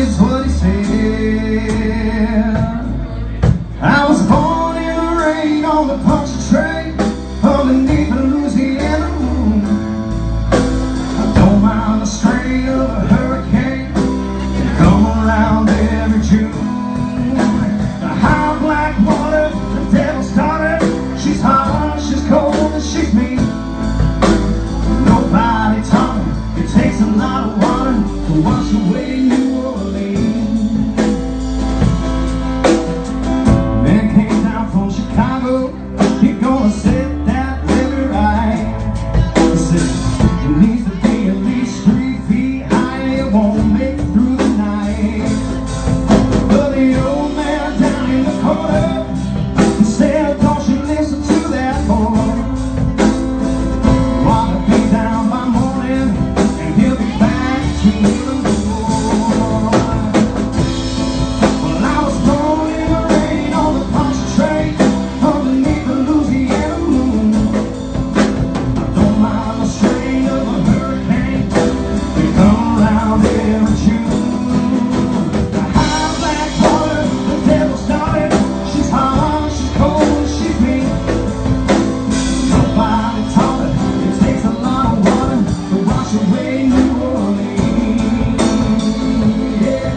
is what he said. I was born in the rain on the puncture train underneath the Louisiana moon. I don't mind the strain of a hurricane that come around every June. The high black water, the devil started. She's hot, she's cold, and she's mean. Nobody taught me it takes a lot of water to wash away New Orleans. Man came down from Chicago, he gonna set that river right. He said it needs to be at least 3 feet high, it won't make it through the night. But the old man down in the corner, he said, don't you listen to that boy. Water be down by morning, and he'll be back to the Lord. Well, I was born in the rain on the puncture train underneath the Louisiana moon. I don't mind the strain of a hurricane that come around every June. The high black water, the devil started. She's hot, she's cold, she's mean. Nobody taught her it takes a lot of water to wash away New Orleans. Yeah.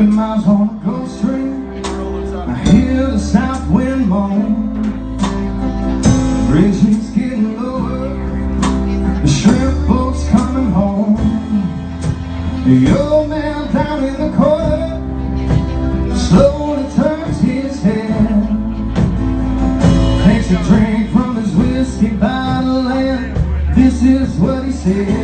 Miles on the Gulf Stream, I hear the south wind moan. The bridge is getting lower, the shrimp boat's coming home. The old man down in the corner slowly turns his head, takes a drink from his whiskey bottle, and this is what he said.